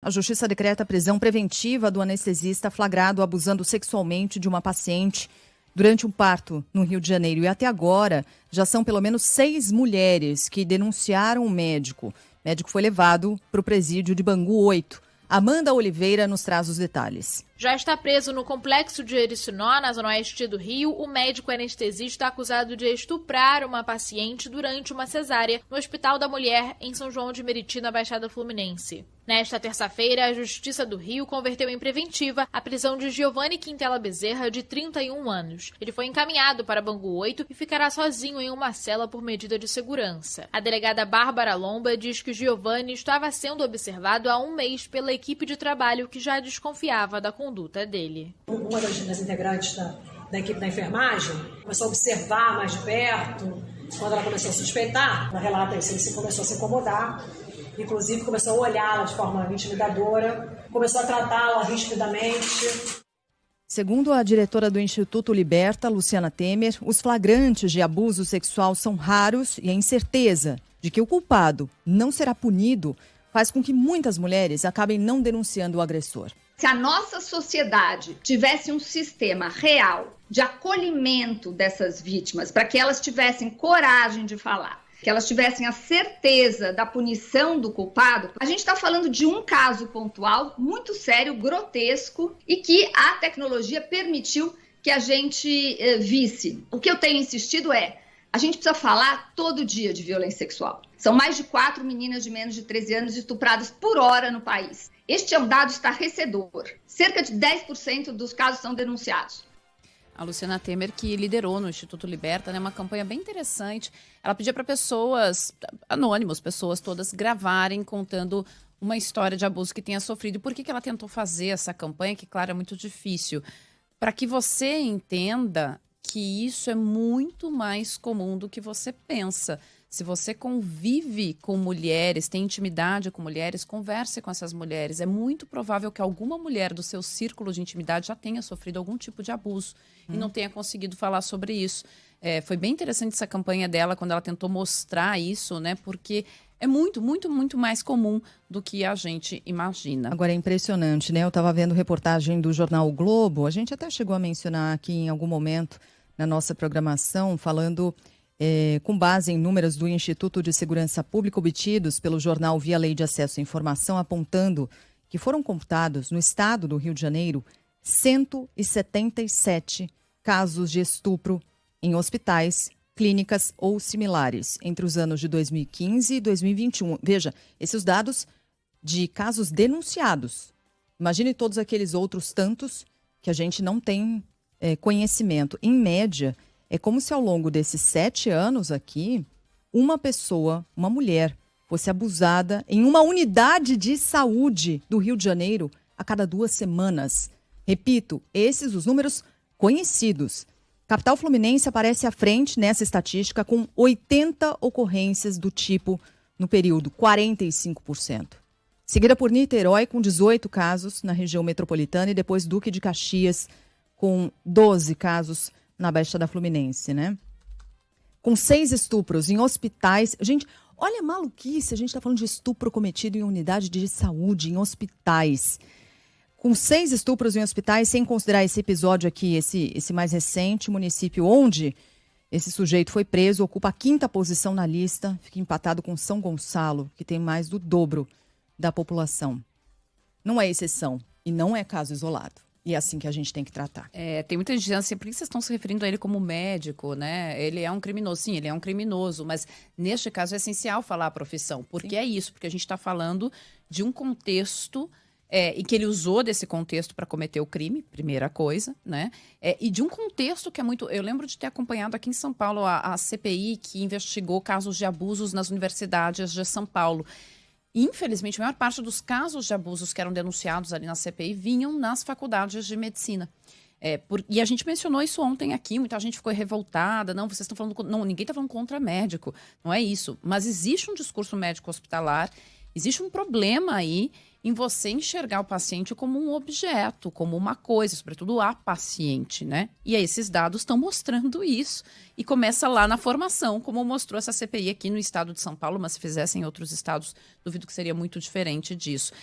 A Justiça decreta a prisão preventiva do anestesista flagrado abusando sexualmente de uma paciente durante um parto no Rio de Janeiro. E até agora, já são pelo menos 6 mulheres que denunciaram o médico. O médico foi levado para o presídio de Bangu 8. Amanda Oliveira nos traz os detalhes. Já está preso no complexo de Ericinó, na zona oeste do Rio, o médico anestesista acusado de estuprar uma paciente durante uma cesárea no Hospital da Mulher, em São João de Meriti, na Baixada Fluminense. Nesta terça-feira, a Justiça do Rio converteu em preventiva a prisão de Giovanni Quintela Bezerra, de 31 anos. Ele foi encaminhado para Bangu 8 e ficará sozinho em uma cela por medida de segurança. A delegada Bárbara Lomba diz que Giovanni estava sendo observado há um mês pela equipe de trabalho que já desconfiava da conduta dele. Uma das integrantes da equipe da enfermagem começou a observar mais de perto. Quando ela começou a suspeitar, ela relata isso, ele começou a se incomodar, inclusive começou a olhá-la de forma intimidadora, começou a tratá-la rispidamente. Segundo a diretora do Instituto Liberta, Luciana Temer, os flagrantes de abuso sexual são raros e a incerteza de que o culpado não será punido faz com que muitas mulheres acabem não denunciando o agressor. Se a nossa sociedade tivesse um sistema real de acolhimento dessas vítimas, para que elas tivessem coragem de falar, que elas tivessem a certeza da punição do culpado, a gente está falando de um caso pontual, muito sério, grotesco, e que a tecnologia permitiu que a gente visse. O que eu tenho insistido é, a gente precisa falar todo dia de violência sexual. São mais de 4 meninas de menos de 13 anos estupradas por hora no país. Este é um dado estarrecedor. Cerca de 10% dos casos são denunciados. A Luciana Temer, que liderou no Instituto Liberta, né, uma campanha bem interessante. Ela pedia para pessoas anônimas, pessoas todas, gravarem contando uma história de abuso que tenha sofrido. E por que ela tentou fazer essa campanha, que, claro, é muito difícil? Para que você entenda que isso é muito mais comum do que você pensa. Se você convive com mulheres, tem intimidade com mulheres, converse com essas mulheres. É muito provável que alguma mulher do seu círculo de intimidade já tenha sofrido algum tipo de abuso e não tenha conseguido falar sobre isso. Foi bem interessante essa campanha dela, quando ela tentou mostrar isso, né? Porque é muito, muito, muito mais comum do que a gente imagina. Agora é impressionante, né? Eu estava vendo reportagem do jornal O Globo, a gente até chegou a mencionar aqui em algum momento na nossa programação, falando... com base em números do Instituto de Segurança Pública obtidos pelo jornal Via Lei de Acesso à Informação, apontando que foram computados no estado do Rio de Janeiro 177 casos de estupro em hospitais, clínicas ou similares entre os anos de 2015 e 2021. Veja, esses dados de casos denunciados. Imagine todos aqueles outros tantos que a gente não tem conhecimento. Em média, é como se ao longo desses 7 anos aqui, uma pessoa, uma mulher, fosse abusada em uma unidade de saúde do Rio de Janeiro a cada 2 semanas. Repito, esses os números conhecidos. Capital Fluminense aparece à frente nessa estatística com 80 ocorrências do tipo no período, 45%. Seguida por Niterói, com 18 casos na região metropolitana, e depois Duque de Caxias, com 12 casos na Baixada Fluminense, né? Com 6 estupros em hospitais. Gente, olha a maluquice, a gente está falando de estupro cometido em unidade de saúde, em hospitais. Com 6 estupros em hospitais, sem considerar esse episódio aqui, esse mais recente, o município onde esse sujeito foi preso, ocupa a 5ª posição na lista, fica empatado com São Gonçalo, que tem mais do dobro da população. Não é exceção e não é caso isolado. E é assim que a gente tem que tratar. Tem muita gente assim, por que vocês estão se referindo a ele como médico, né? Ele é um criminoso. Sim, ele é um criminoso, mas neste caso é essencial falar a profissão. Porque Sim. É isso, porque a gente está falando de um contexto e que ele usou desse contexto para cometer o crime, primeira coisa, né? E de um contexto que é muito... Eu lembro de ter acompanhado aqui em São Paulo a CPI que investigou casos de abusos nas universidades de São Paulo. Infelizmente, a maior parte dos casos de abusos que eram denunciados ali na CPI vinham nas faculdades de medicina. E a gente mencionou isso ontem aqui, muita gente ficou revoltada. Não, vocês estão falando... Não, ninguém está falando contra médico, não é isso. Mas existe um discurso médico-hospitalar, existe um problema aí em você enxergar o paciente como um objeto, como uma coisa, sobretudo a paciente, né? E aí esses dados estão mostrando isso. E começa lá na formação, como mostrou essa CPI aqui no estado de São Paulo, mas se fizessem em outros estados, duvido que seria muito diferente disso.